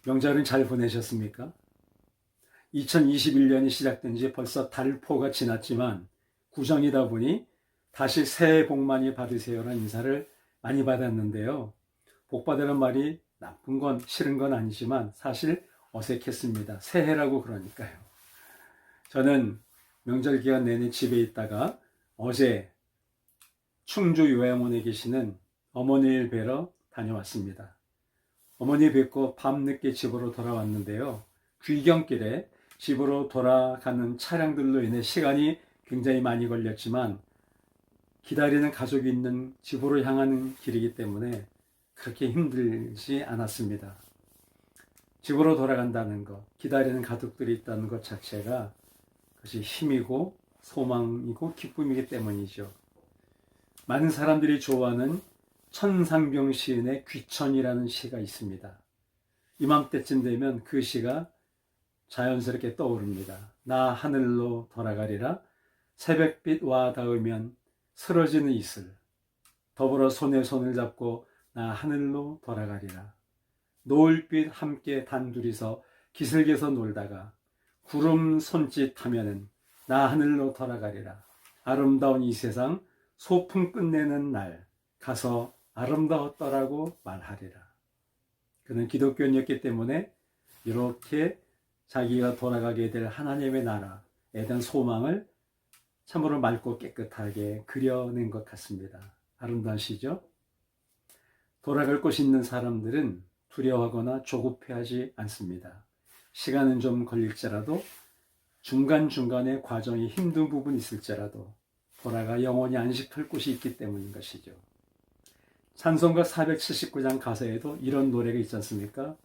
명절은 잘 보내셨습니까? 2021년이 시작된 지 벌써 달포가 지났지만 구정이다 보니 다시 새해 복 많이 받으세요라는 인사를 많이 받았는데요. 복 받으란 말이 나쁜 건 싫은 건 아니지만 사실 어색했습니다. 새해라고 그러니까요. 저는 명절 기간 내내 집에 있다가 어제 충주 요양원에 계시는 어머니를 뵈러 다녀왔습니다. 어머니 뵙고 밤늦게 집으로 돌아왔는데요. 귀경길에 집으로 돌아가는 차량들로 인해 시간이 굉장히 많이 걸렸지만 기다리는 가족이 있는 집으로 향하는 길이기 때문에 그렇게 힘들지 않았습니다. 집으로 돌아간다는 것, 기다리는 가족들이 있다는 것 자체가 그것이 힘이고 소망이고 기쁨이기 때문이죠. 많은 사람들이 좋아하는 천상병 시인의 귀천이라는 시가 있습니다. 이맘때쯤 되면 그 시가 자연스럽게 떠오릅니다. 나 하늘로 돌아가리라 새벽빛 와 닿으면 쓰러지는 이슬 더불어 손에 손을 잡고 나 하늘로 돌아가리라. 노을빛 함께 단둘이서 기슭에서 놀다가 구름 손짓하면은 나 하늘로 돌아가리라. 아름다운 이 세상 소풍 끝내는 날 가서 아름다웠더라고 말하리라. 그는 기독교인이었기 때문에 이렇게 자기가 돌아가게 될 하나님의 나라에 대한 소망을 참으로 맑고 깨끗하게 그려낸 것 같습니다. 아름다운 시죠? 돌아갈 곳이 있는 사람들은 두려워하거나 조급해하지 않습니다. 시간은 좀 걸릴지라도 중간중간에 과정이 힘든 부분이 있을지라도 돌아가 영원히 안식할 곳이 있기 때문인 것이죠. 찬송가 479장 가사에도 이런 노래가 있지 않습니까?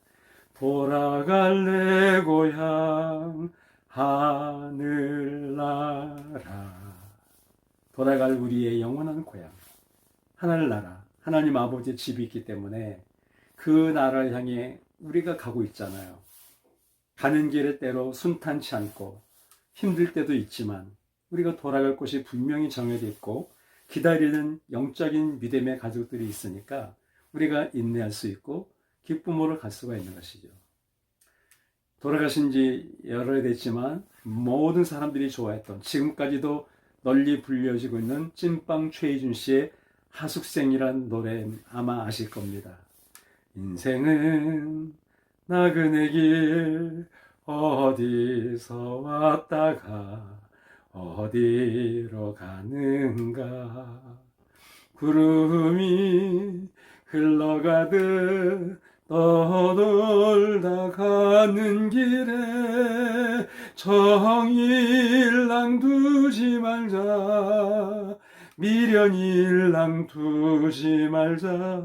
돌아갈 내 고향 하늘나라. 돌아갈 우리의 영원한 고향 하늘나라, 하나님 아버지의 집이 있기 때문에 그 나라를 향해 우리가 가고 있잖아요. 가는 길에 때로 순탄치 않고 힘들 때도 있지만 우리가 돌아갈 곳이 분명히 정해져 있고 기다리는 영적인 믿음의 가족들이 있으니까 우리가 인내할 수 있고 기쁨으로 갈 수가 있는 것이죠. 돌아가신 지 여러 해 됐지만 모든 사람들이 좋아했던, 지금까지도 널리 불려지고 있는 찐빵 최희준 씨의 하숙생이란 노래 아마 아실 겁니다. 인생은 나그네 길 어디서 왔다가 어디로 가는가. 구름이 흘러가듯 떠돌다 가는 길에 정일랑 두지 말자, 미련일랑 두지 말자.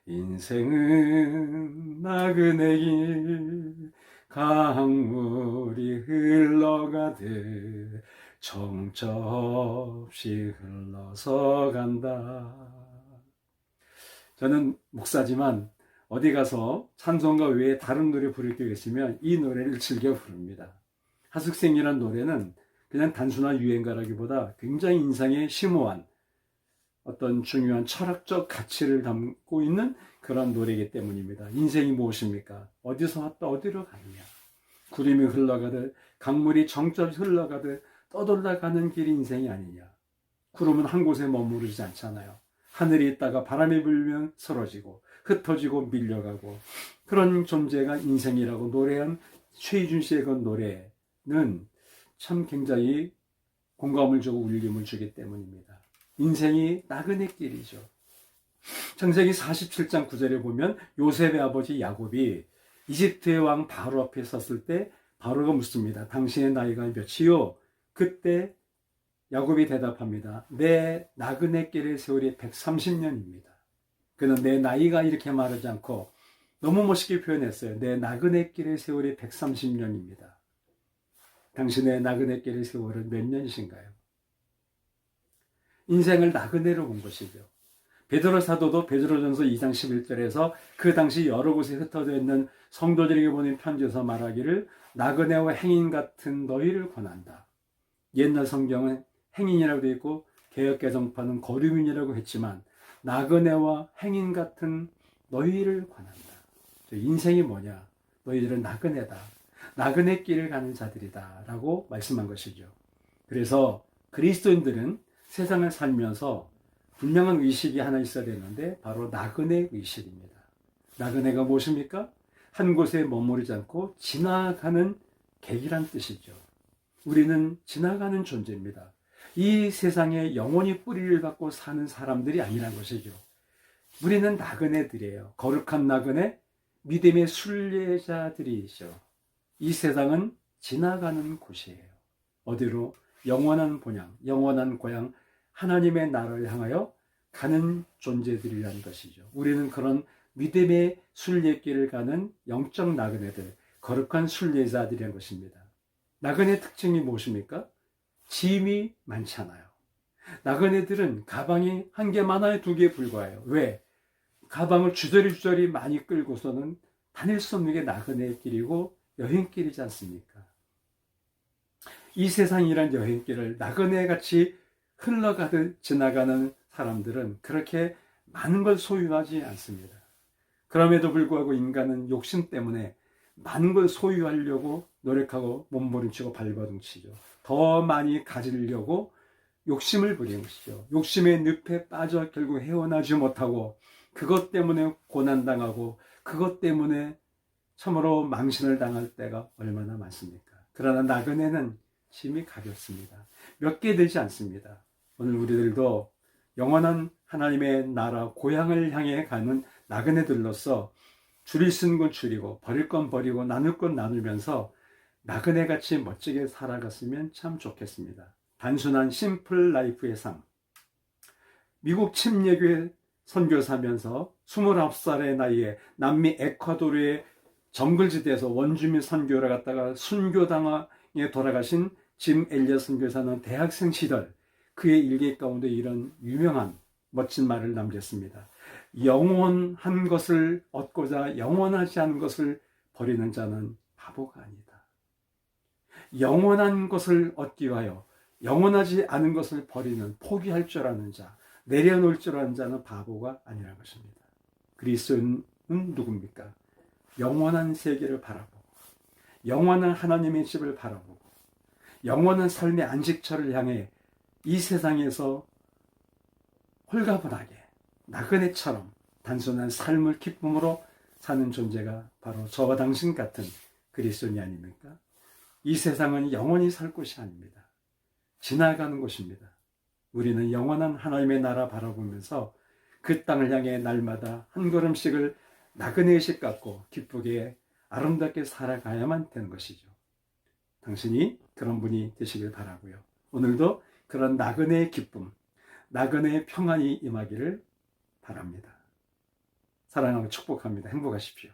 인생은 나그네 길 강물이 흘러가듯 정처 없이 흘러서 간다. 저는 목사지만 어디 가서 찬송가 외에 다른 노래 부를 게 있으면 이 노래를 즐겨 부릅니다. 하숙생이라는 노래는 그냥 단순한 유행가라기보다 굉장히 인생에 심오한 어떤 중요한 철학적 가치를 담고 있는 그런 노래이기 때문입니다. 인생이 무엇입니까? 어디서 왔다 어디로 가느냐. 구름이 흘러가듯 강물이 정처없이 흘러가듯 떠돌다 가는 길이 인생이 아니냐. 구름은 한 곳에 머무르지 않잖아요. 하늘이 있다가 바람이 불면 쓰러지고 흩어지고 밀려가고 그런 존재가 인생이라고 노래한 최희준 씨의 그 노래는 참 굉장히 공감을 주고 울림을 주기 때문입니다. 인생이 나그네 길이죠. 창세기 47장 9절에 보면 요셉의 아버지 야곱이 이집트의 왕 바로 앞에 섰을 때 바로가 묻습니다. 당신의 나이가 몇이요? 그때 야곱이 대답합니다. 내 나그네 길의 세월이 130년입니다. 그는 내 나이가 이렇게 말하지 않고 너무 멋있게 표현했어요. 내 나그네 길의 세월이 130년입니다. 당신의 나그네 길의 세월은 몇 년이신가요? 인생을 나그네로 본 것이죠. 베드로 사도도 베드로전서 2장 11절에서 그 당시 여러 곳에 흩어져 있는 성도들에게 보낸 편지에서 말하기를 나그네와 행인 같은 너희를 권한다. 옛날 성경은 행인이라고 되어 있고 개역개정판은 거류민이라고 했지만 나그네와 행인 같은 너희를 권한다. 인생이 뭐냐? 너희들은 나그네다. 나그네 길을 가는 자들이다. 라고 말씀한 것이죠. 그래서 그리스도인들은 세상을 살면서 분명한 의식이 하나 있어야 되는데 바로 나그네 의식입니다. 나그네가 무엇입니까? 한 곳에 머무르지 않고 지나가는 객이란 뜻이죠. 우리는 지나가는 존재입니다. 이 세상에 영원히 뿌리를 받고 사는 사람들이 아니란 것이죠. 우리는 나그네들이에요. 거룩한 나그네, 믿음의 순례자들이죠. 이 세상은 지나가는 곳이에요. 어디로? 영원한 본향, 영원한 고향, 하나님의 나라를 향하여 가는 존재들이라는 것이죠. 우리는 그런 믿음의 순례길을 가는 영적 나그네들, 거룩한 순례자들이라는 것입니다. 나그네 특징이 무엇입니까? 짐이 많잖아요. 나그네들은 가방이 한 개 많아요, 두 개에 불과해요. 왜? 가방을 주저리 많이 끌고서는 다닐 수 없는 게 나그네의 길이고 여행길이지 않습니까? 이 세상이란 여행길을 나그네같이 흘러가듯 지나가는 사람들은 그렇게 많은 걸 소유하지 않습니다. 그럼에도 불구하고 인간은 욕심 때문에 많은 걸 소유하려고 노력하고 몸부림치고 발버둥치죠. 더 많이 가지려고 욕심을 부리는 것이죠. 욕심의 늪에 빠져 결국 헤어나지 못하고 그것 때문에 고난당하고 그것 때문에 참으로 망신을 당할 때가 얼마나 많습니까? 그러나 나그네는 짐이 가볍습니다. 몇 개 되지 않습니다. 오늘 우리들도 영원한 하나님의 나라 고향을 향해 가는 나그네들로서 줄일 수 있는 건 줄이고 버릴 건 버리고 나눌 건 나누면서 나그네같이 멋지게 살아갔으면 참 좋겠습니다. 단순한 심플 라이프의 삶. 미국 침례교회 선교사면서 29살의 나이에 남미 에콰도르의 정글지대에서 원주민 선교를 갔다가 순교당에 돌아가신 짐 엘리엇 선교사는 대학생 시절 그의 일기 가운데 이런 유명한 멋진 말을 남겼습니다. 영원한 것을 얻고자 영원하지 않은 것을 버리는 자는 바보가 아니다. 영원한 것을 얻기 위하여 영원하지 않은 것을 버리는, 포기할 줄 아는 자, 내려놓을 줄 아는 자는 바보가 아니라는 것입니다. 그리스도는 누굽니까? 영원한 세계를 바라보고 영원한 하나님의 집을 바라보고 영원한 삶의 안식처를 향해 이 세상에서 홀가분하게 나그네처럼 단순한 삶을 기쁨으로 사는 존재가 바로 저와 당신 같은 그리스도인이 아닙니까? 이 세상은 영원히 살 곳이 아닙니다. 지나가는 곳입니다. 우리는 영원한 하나님의 나라 바라보면서 그 땅을 향해 날마다 한 걸음씩을 나그네의식 갖고 기쁘게 아름답게 살아가야만 되는 것이죠. 당신이 그런 분이 되시길 바라고요. 오늘도 그런 나그네의 기쁨, 나그네의 평안이 임하기를 바랍니다. 사랑하고 축복합니다. 행복하십시오.